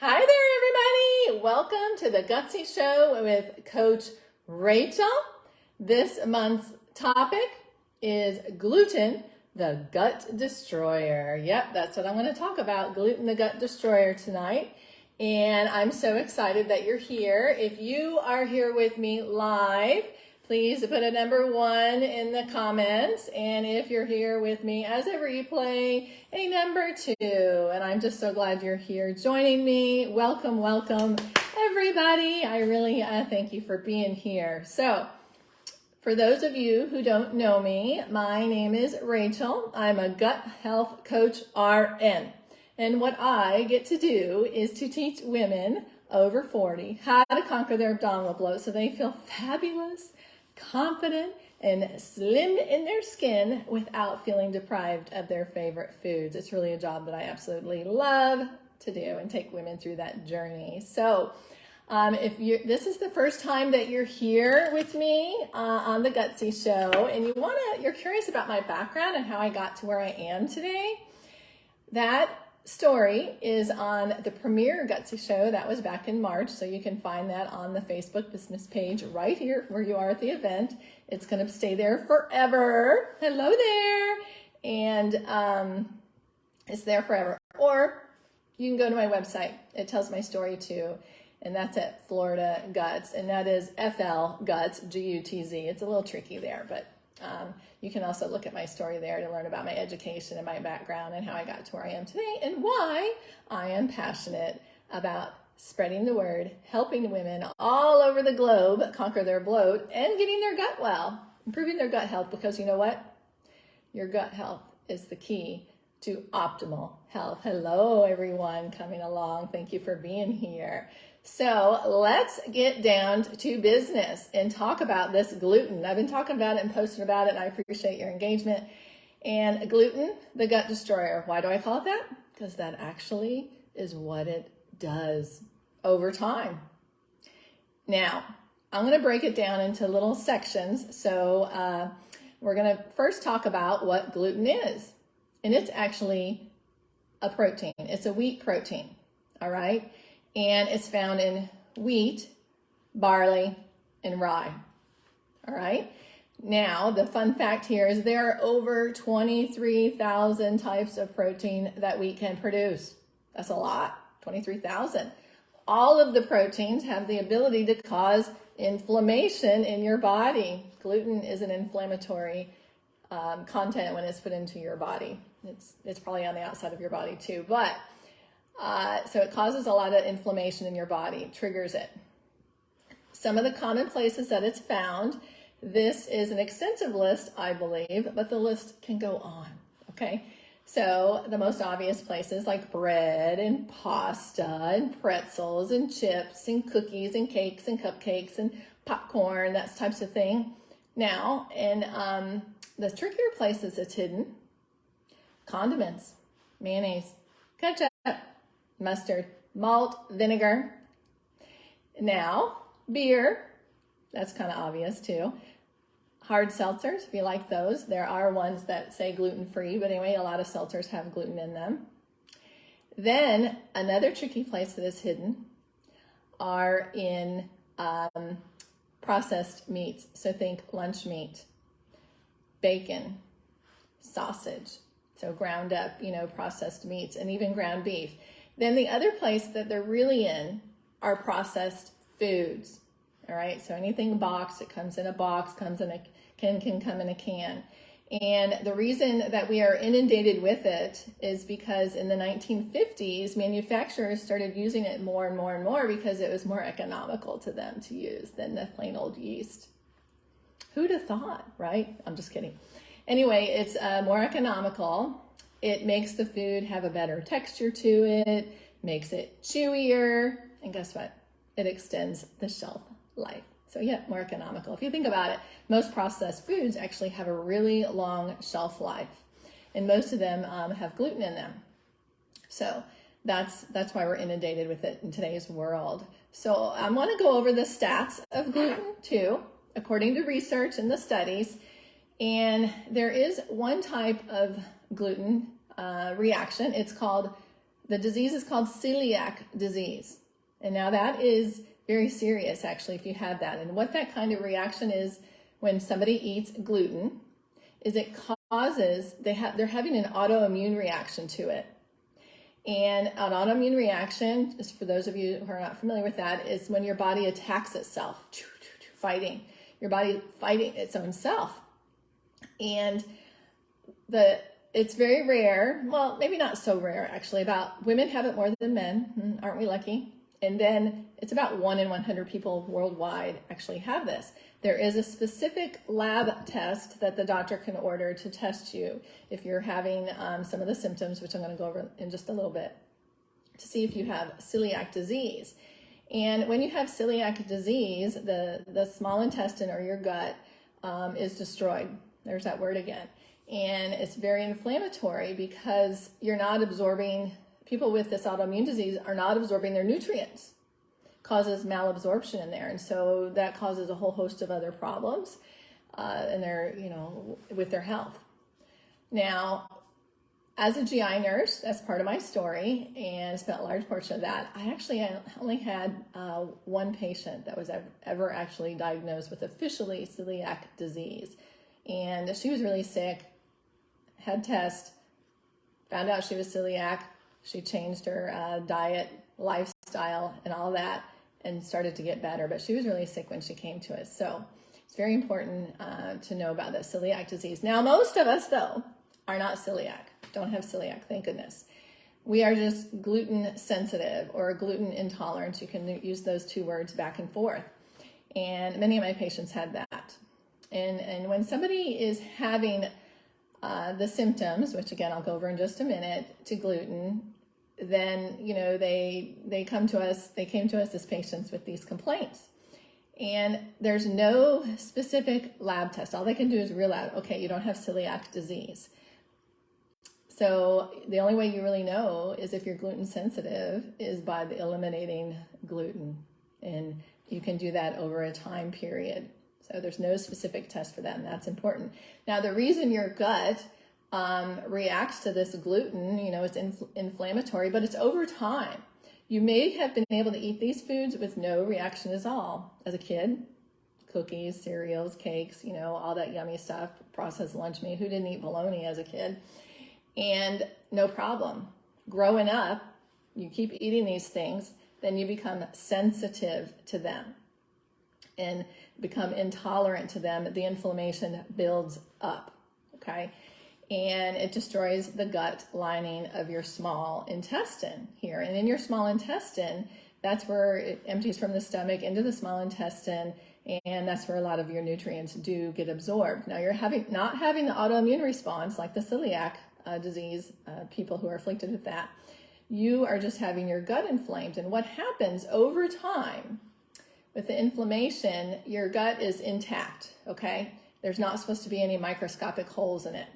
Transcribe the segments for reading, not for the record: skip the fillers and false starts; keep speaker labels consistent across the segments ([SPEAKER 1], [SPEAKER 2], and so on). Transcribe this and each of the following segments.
[SPEAKER 1] Hi there, everybody. Welcome to the Gutzy Show with Coach Rachel. This month's topic is gluten, the gut destroyer. Yep, that's what I'm going to talk about, gluten, the gut destroyer tonight. And I'm so excited that you're here. If you are here with me live, please put a number 1 in the comments. And if you're here with me as a replay, a number 2. And I'm just so glad you're here joining me. Welcome, welcome, everybody. I really thank you for being here. So, for those of you who don't know me, my name is Rachel. I'm a gut health coach RN. And what I get to do is to teach women over 40 how to conquer their abdominal bloat so they feel fabulous, confident, and slim in their skin without feeling deprived of their favorite foods. It's really a job that I absolutely love to do and take women through that journey. So if this is the first time that you're here with me on the Gutzy Show, and you're curious about my background and how I got to where I am today, that story is on the premiere Gutzy Show. That was back in March, so you can find that on the Facebook business page right here where you are at the event. It's going to stay there forever. Hello there. And it's there forever. Or you can go to my website. It tells my story too. And that's at Florida Guts. And that is FL Guts, G-U-T-Z. It's a little tricky there, but you can also look at my story there to learn about my education and my background and how I got to where I am today and why I am passionate about spreading the word, helping women all over the globe conquer their bloat and getting their gut well, improving their gut health, because you know what? Your gut health is the key to optimal health. Hello, everyone coming along. Thank you for being here. So let's get down to business and talk about this gluten. I've been talking about it and posting about it, and I appreciate your engagement. And gluten, the gut destroyer. Why do I call it that? Because that actually is what it does over time. Now, I'm going to break it down into little sections. So we're going to first talk about what gluten is. And it's actually a protein. It's a wheat protein, all right? And it's found in wheat, barley, and rye, all right? Now, the fun fact here is there are over 23,000 types of protein that wheat can produce. That's a lot, 23,000. All of the proteins have the ability to cause inflammation in your body. Gluten is an inflammatory content when it's put into your body. It's probably on the outside of your body too, but so it causes a lot of inflammation in your body, triggers it. Some of the common places that it's found, this is an extensive list, I believe, but the list can go on, okay? So the most obvious places like bread and pasta and pretzels and chips and cookies and cakes and cupcakes and popcorn, that types of thing. Now, in the trickier places it's hidden, condiments, mayonnaise, ketchup, mustard, malt, vinegar. Now, beer, that's kind of obvious too. Hard seltzers, if you like those. There are ones that say gluten-free, but anyway, a lot of seltzers have gluten in them. Then, another tricky place that is hidden are in processed meats. So think lunch meat, bacon, sausage. So ground up, processed meats, and even ground beef. Then the other place that they're really in are processed foods. All right, so anything boxed, it comes in a box, comes in a can come in a can. And the reason that we are inundated with it is because in the 1950s, manufacturers started using it more and more and more because it was more economical to them to use than the plain old yeast. Who'd have thought, right? I'm just kidding. Anyway, it's more economical. It makes the food have a better texture to it, makes it chewier, and guess what? It extends the shelf life. So yeah, more economical. If you think about it, most processed foods actually have a really long shelf life, and most of them have gluten in them. So that's why we're inundated with it in today's world. So I want to go over the stats of gluten too, according to research and the studies. And there is one type of gluten reaction. It's called The disease is called celiac disease. And now that is very serious, actually, if you have that. And what that kind of reaction is when somebody eats gluten is it causes, they're having an autoimmune reaction to it. And an autoimmune reaction, just for those of you who are not familiar with that, is when your body attacks itself, fighting. Your body fighting its own self. And it's very rare, well, maybe not so rare actually, about women have it more than men, aren't we lucky? And then it's about 1 in 100 people worldwide actually have this. There is a specific lab test that the doctor can order to test you if you're having some of the symptoms, which I'm going to go over in just a little bit, to see if you have celiac disease. And when you have celiac disease, the small intestine or your gut is destroyed. There's that word again. And it's very inflammatory because you're not absorbing, people with this autoimmune disease are not absorbing their nutrients. Causes malabsorption in there. And so that causes a whole host of other problems in their, with their health. Now, as a GI nurse, that's part of my story, and spent a large portion of that. I only had one patient that was ever actually diagnosed with officially celiac disease. And she was really sick, had tests, found out she was celiac. She changed her diet, lifestyle, and all that, and started to get better. But she was really sick when she came to us. So it's very important to know about the celiac disease. Now, most of us, though, are not celiac, don't have celiac, thank goodness. We are just gluten sensitive or gluten intolerant. You can use those two words back and forth. And many of my patients had that. And when somebody is having the symptoms, which again, I'll go over in just a minute, to gluten, then, they came to us as patients with these complaints. And there's no specific lab test. All they can do is rule out, okay, you don't have celiac disease. So the only way you really know is if you're gluten sensitive is by eliminating gluten. And you can do that over a time period. So there's no specific test for that, and that's important. Now, the reason your gut reacts to this gluten, it's inflammatory, but it's over time. You may have been able to eat these foods with no reaction at all as a kid. Cookies, cereals, cakes, all that yummy stuff, processed lunch meat. Who didn't eat bologna as a kid? And no problem. Growing up, you keep eating these things, then you become sensitive to them and become intolerant to them. The inflammation builds up, okay? And it destroys the gut lining of your small intestine here. And in your small intestine, that's where it empties from the stomach into the small intestine, and that's where a lot of your nutrients do get absorbed. Now, you're not having the autoimmune response like the celiac disease, people who are afflicted with that. You are just having your gut inflamed. And what happens over time with the inflammation, your gut is intact, okay? There's not supposed to be any microscopic holes in it.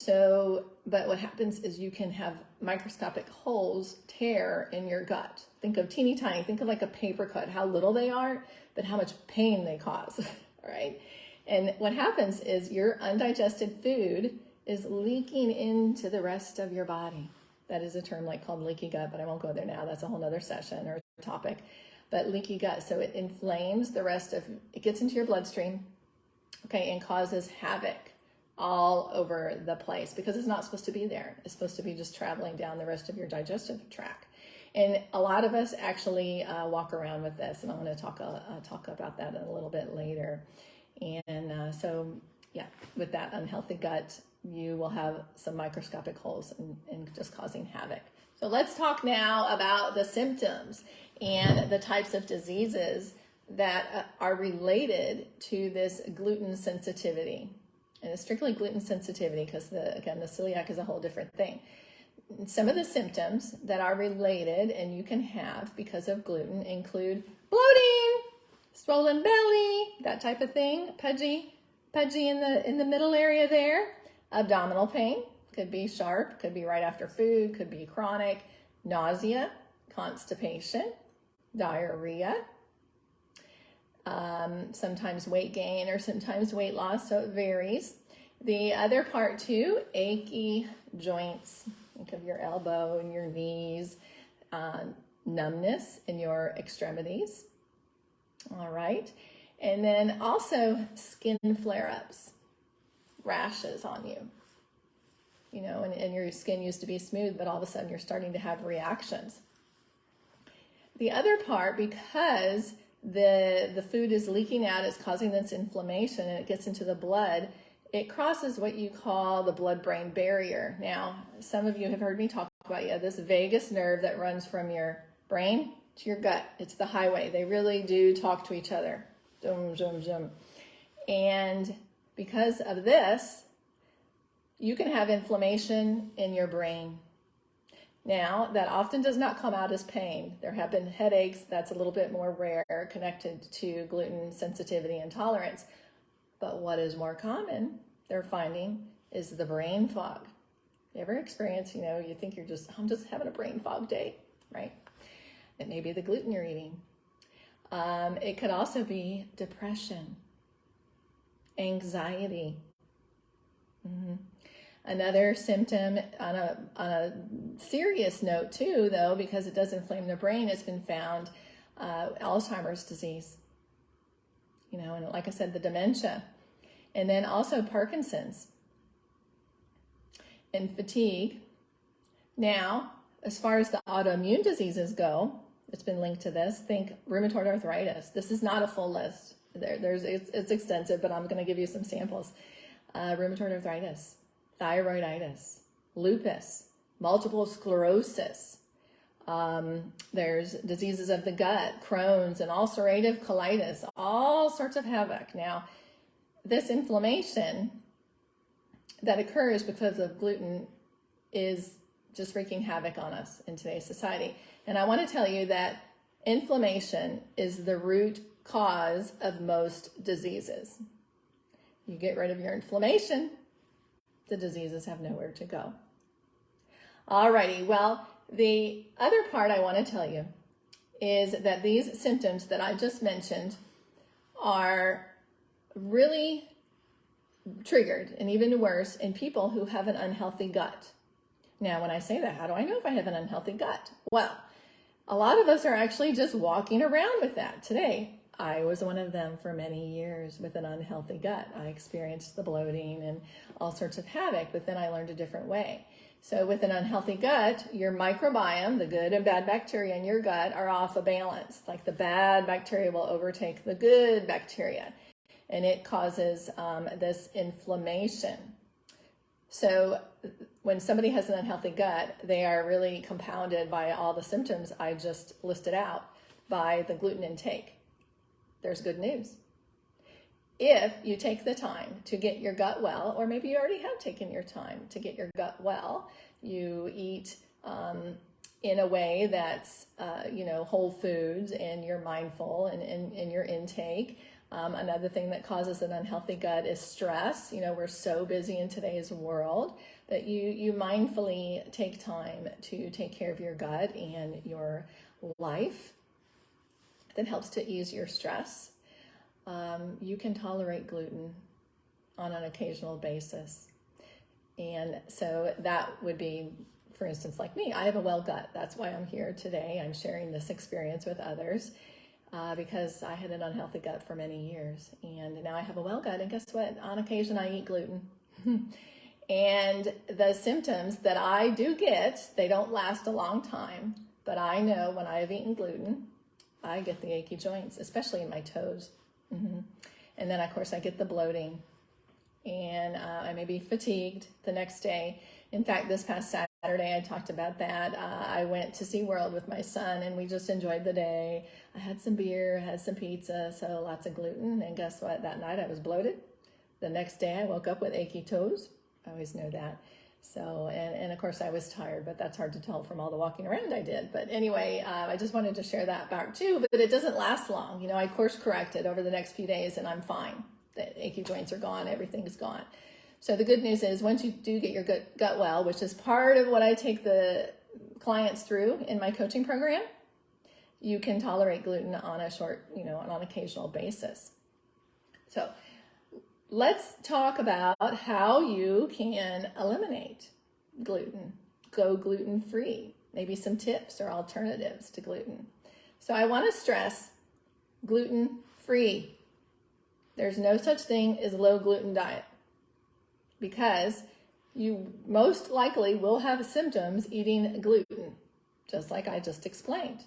[SPEAKER 1] So, but what happens is you can have microscopic holes tear in your gut. Think of teeny tiny, think of like a paper cut, how little they are, but how much pain they cause, all right? And what happens is your undigested food is leaking into the rest of your body. That is a term called leaky gut, but I won't go there now. That's a whole nother session or topic. But leaky gut, so it inflames the rest of, it gets into your bloodstream, okay, and causes havoc all over the place because it's not supposed to be there. It's supposed to be just traveling down the rest of your digestive tract. And a lot of us actually walk around with this, and I'm going to talk about that a little bit later. And so, yeah, with that unhealthy gut, you will have some microscopic holes and just causing havoc. So let's talk now about the symptoms and the types of diseases that are related to this gluten sensitivity. And it's strictly gluten sensitivity because, again, the celiac is a whole different thing. Some of the symptoms that are related and you can have because of gluten include bloating, swollen belly, that type of thing, pudgy in the middle area there, abdominal pain, could be sharp, could be right after food, could be chronic, nausea, constipation, diarrhea, sometimes weight gain or sometimes weight loss, so it varies. The other part too, achy joints, Think of your elbow and your knees, numbness in your extremities. All right. And then also skin flare-ups, rashes on you. You know, and your skin used to be smooth, but all of a sudden you're starting to have reactions. The other part, because the food is leaking out, it's causing this inflammation, and it gets into the blood, it crosses what you call the blood-brain barrier. Now, some of you have heard me talk about this vagus nerve that runs from your brain to your gut. It's the highway. They really do talk to each other. Zoom, zoom, zoom. And because of this, you can have inflammation in your brain. Now, that often does not come out as pain. There have been headaches. That's a little bit more rare, connected to gluten sensitivity and tolerance. But what is more common, they're finding, is the brain fog. You ever experience, you think I'm just having a brain fog day, right? It may be the gluten you're eating. It could also be depression, anxiety. Another symptom on a serious note too, though, because it does inflame the brain, has been found, Alzheimer's disease. And like I said, the dementia. And then also Parkinson's and fatigue. Now, as far as the autoimmune diseases go, it's been linked to this. Think rheumatoid arthritis. This is not a full list. It's extensive, but I'm going to give you some samples. Rheumatoid arthritis, thyroiditis, lupus, multiple sclerosis. There's diseases of the gut, Crohn's, and ulcerative colitis, all sorts of havoc. Now, this inflammation that occurs because of gluten is just wreaking havoc on us in today's society. And I want to tell you that inflammation is the root cause of most diseases. You get rid of your inflammation, the diseases have nowhere to go. Alrighty, well, the other part I want to tell you is that these symptoms that I just mentioned are really triggered, and even worse, in people who have an unhealthy gut. Now, when I say that, how do I know if I have an unhealthy gut? Well, a lot of us are actually just walking around with that today. I was one of them for many years with an unhealthy gut. I experienced the bloating and all sorts of havoc, but then I learned a different way. So with an unhealthy gut, your microbiome, the good and bad bacteria in your gut, are off a balance. Like the bad bacteria will overtake the good bacteria, and it causes this inflammation. So when somebody has an unhealthy gut, they are really compounded by all the symptoms I just listed out by the gluten intake. There's good news. If you take the time to get your gut well, or maybe you already have taken your time to get your gut well, you eat in a way that's, whole foods, and you're mindful in your intake. Another thing that causes an unhealthy gut is stress. We're so busy in today's world that you mindfully take time to take care of your gut and your life. That helps to ease your stress. You can tolerate gluten on an occasional basis. And so that would be, for instance, like me. I have a well gut. That's why I'm here today. I'm sharing this experience with others because I had an unhealthy gut for many years. And now I have a well gut. And guess what? On occasion, I eat gluten. And the symptoms that I do get, they don't last a long time. But I know when I have eaten gluten, I get the achy joints, especially in my toes. And then, of course, I get the bloating, and I may be fatigued the next day. In fact, this past Saturday, I talked about that. I went to SeaWorld with my son, and we just enjoyed the day. I had some beer, had some pizza, so lots of gluten. And guess what? That night, I was bloated. The next day, I woke up with achy toes. I always know that. So, and of course I was tired, but that's hard to tell from all the walking around I did. But anyway, I just wanted to share that part too, but it doesn't last long. I course corrected over the next few days and I'm fine. The achy joints are gone, everything's gone. So the good news is once you do get your gut well, which is part of what I take the clients through in my coaching program, you can tolerate gluten on a short, on an occasional basis. So let's talk about how you can eliminate gluten. go gluten-free, maybe some tips or alternatives to gluten. So I want to stress gluten-free. There's no such thing as a low gluten diet, because you most likely will have symptoms eating gluten, just like I just explained.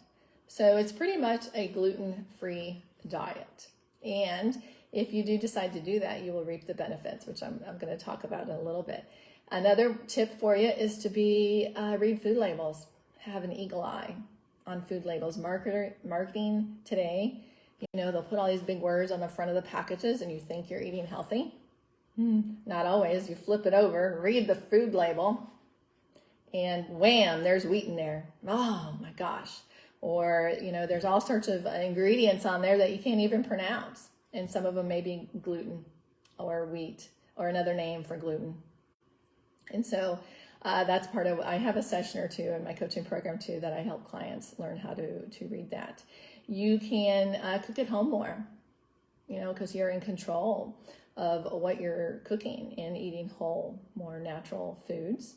[SPEAKER 1] So it's pretty much a gluten-free diet. And if you do decide to do that, you will reap the benefits, which I'm going to talk about in a little bit. Another tip for you is to read food labels. Have an eagle eye on food labels. Marketing today, they'll put all these big words on the front of the packages and you think you're eating healthy. Not always. You flip it over, read the food label, and wham, there's wheat in there. Oh my gosh. Or, there's all sorts of ingredients on there that you can't even pronounce. And some of them may be gluten or wheat or another name for gluten. And so that's part of, I have a session or two in my coaching program too that I help clients learn how to read that. You can cook at home more, because you're in control of what you're cooking and eating whole, more natural foods.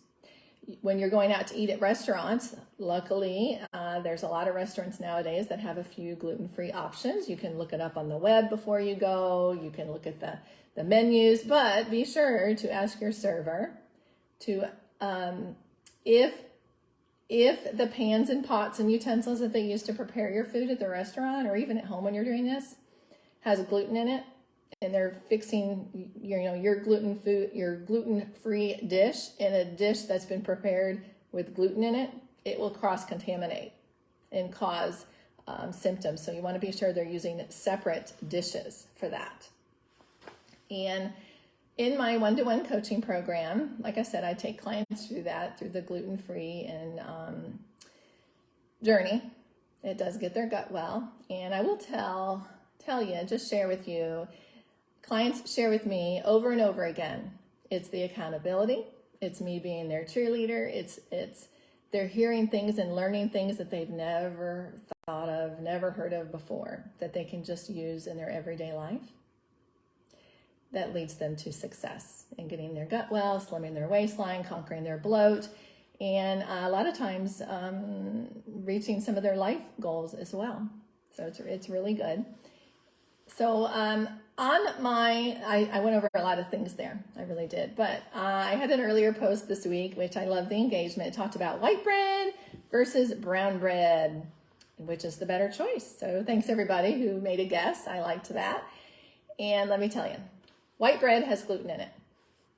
[SPEAKER 1] When you're going out to eat at restaurants, luckily, there's a lot of restaurants nowadays that have a few gluten-free options. You can look it up on the web before you go. You can look at the menus, but be sure to ask your server to, if the pans and pots and utensils that they use to prepare your food at the restaurant or even at home when you're doing this has gluten in it, and they're fixing your gluten-free dish in a dish that's been prepared with gluten in it, it will cross-contaminate and cause symptoms. So you want to be sure they're using separate dishes for that. And in my one-to-one coaching program, like I said, I take clients through the gluten-free and journey. It does get their gut well. And I will tell you, just share with you, clients share with me over and over again, it's the accountability. It's me being their cheerleader. It's they're hearing things and learning things that they've never thought of, never heard of before, that they can just use in their everyday life. That leads them to success in getting their gut well, slimming their waistline, conquering their bloat, and a lot of times reaching some of their life goals as well. So it's really good. So I went over a lot of things there. I really did. But I had an earlier post this week, which I love the engagement. It talked about white bread versus brown bread, which is the better choice. So thanks everybody who made a guess. I liked that. And let me tell you, white bread has gluten in it.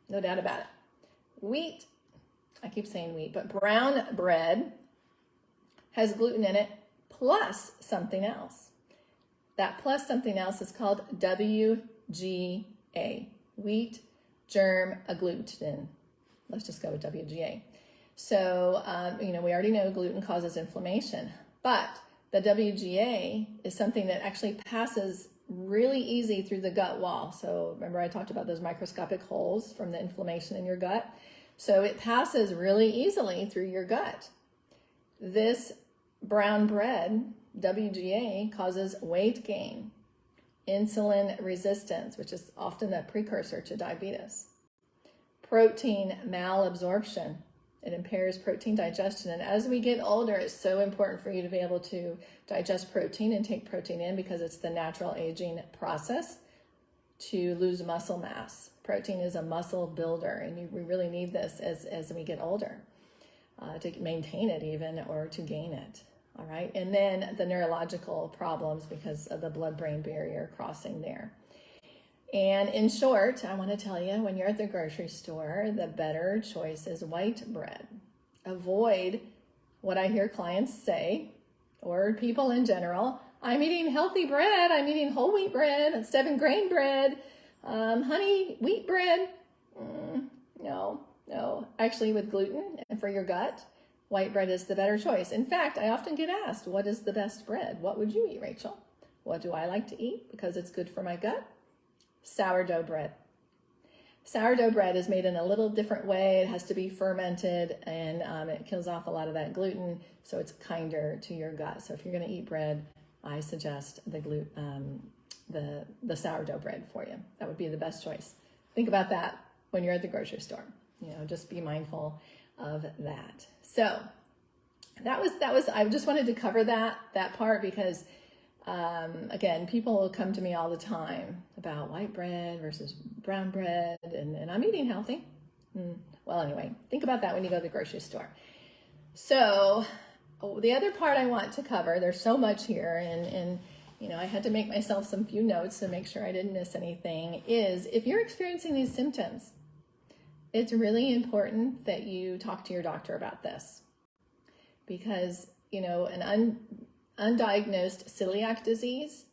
[SPEAKER 1] No doubt about it. Wheat, I keep saying wheat, but brown bread has gluten in it plus something else. That plus something else is called WGA, wheat germ agglutinin. Let's just go with WGA. So, we already know gluten causes inflammation, but the WGA is something that actually passes really easy through the gut wall. So remember I talked about those microscopic holes from the inflammation in your gut? So it passes really easily through your gut. This brown bread, WGA, causes weight gain, insulin resistance, which is often the precursor to diabetes, protein malabsorption. It impairs protein digestion. And as we get older, it's so important for you to be able to digest protein and take protein in, because it's the natural aging process to lose muscle mass. Protein is a muscle builder, and we really need this as we get older to maintain it even, or to gain it. All right. And then the neurological problems because of the blood-brain barrier crossing there. And in short, I want to tell you, when you're at the grocery store, the better choice is white bread. Avoid what I hear clients say, or people in general. I'm eating healthy bread. I'm eating whole wheat bread, 7-grain bread, honey wheat bread. No. Actually, with gluten and for your gut, white bread is the better choice. In fact, I often get asked, what is the best bread? What would you eat, Rachel? What do I like to eat because it's good for my gut? Sourdough bread. Sourdough bread is made in a little different way. It has to be fermented, and it kills off a lot of that gluten, so it's kinder to your gut. So if you're going to eat bread, I suggest the sourdough bread for you. That would be the best choice. Think about that when you're at the grocery store. Just be mindful of that. So that was I just wanted to cover that part because again, people will come to me all the time about white bread versus brown bread, and I'm eating healthy. Well, anyway, think about that when you go to the grocery store. So the other part I want to cover, there's so much here, and you know, I had to make myself some few notes to make sure I didn't miss anything, is if you're experiencing these symptoms, it's really important that you talk to your doctor about this. Because, you know, an undiagnosed celiac disease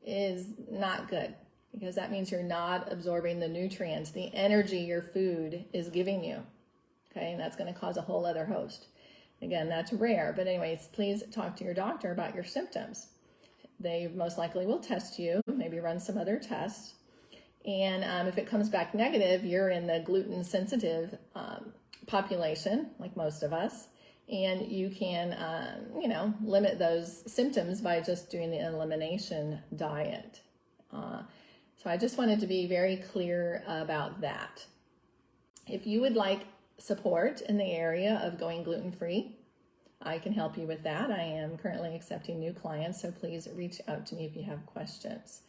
[SPEAKER 1] is not good, because that means you're not absorbing the nutrients, the energy your food is giving you. Okay, and that's going to cause a whole other host. Again, that's rare, but anyways, please talk to your doctor about your symptoms. They most likely will test you, maybe run some other tests. And if it comes back negative, you're in the gluten sensitive population, like most of us. And you can, you know, limit those symptoms by just doing the elimination diet. So I just wanted to be very clear about that. If you would like support in the area of going gluten-free, I can help you with that. I am currently accepting new clients, so please reach out to me if you have questions.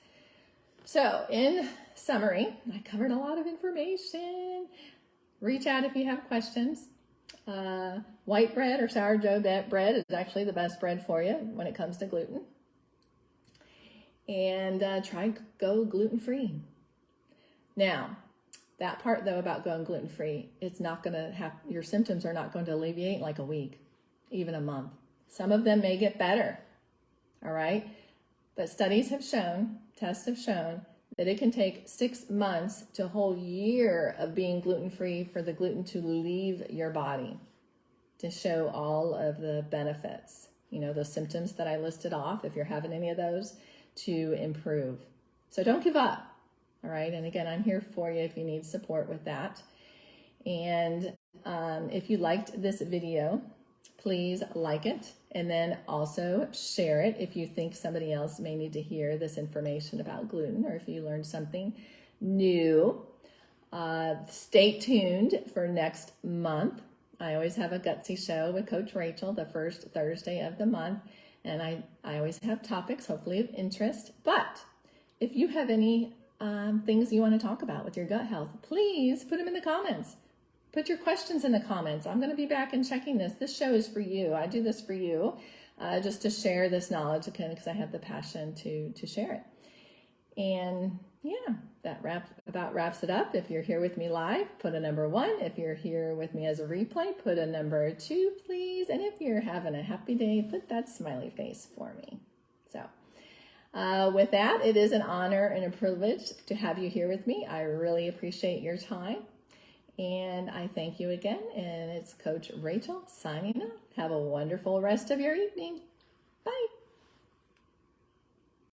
[SPEAKER 1] So in summary, I covered a lot of information. Reach out if you have questions. White bread or sourdough bread is actually the best bread for you when it comes to gluten. And try go gluten-free. Now, that part though about going gluten-free, it's not going to have, your symptoms are not going to alleviate in like a week, even a month. Some of them may get better, all right? But studies have shown, tests have shown, that it can take 6 months to a whole year of being gluten-free for the gluten to leave your body, to show all of the benefits, you know, those symptoms that I listed off, if you're having any of those, to improve. So don't give up, all right? And again, I'm here for you if you need support with that. And if you liked this video, please like it, and then also share it if you think somebody else may need to hear this information about gluten, or if you learned something new. Stay tuned for next month. I always have a Gutzy show with Coach Rachel the first Thursday of the month, and I always have topics, hopefully of interest. But if you have any things you want to talk about with your gut health, please put them in the comments. Put your questions in the comments. I'm going to be back and checking this. This show is for you. I do this for you, just to share this knowledge again, because I have the passion to share it. And yeah, that wraps it up. If you're here with me live, put a number 1. If you're here with me as a replay, put a number 2, please. And if you're having a happy day, put that smiley face for me. So with that, it is an honor and a privilege to have you here with me. I really appreciate your time. And I thank you again. And it's Coach Rachel signing off. Have a wonderful rest of your evening. Bye.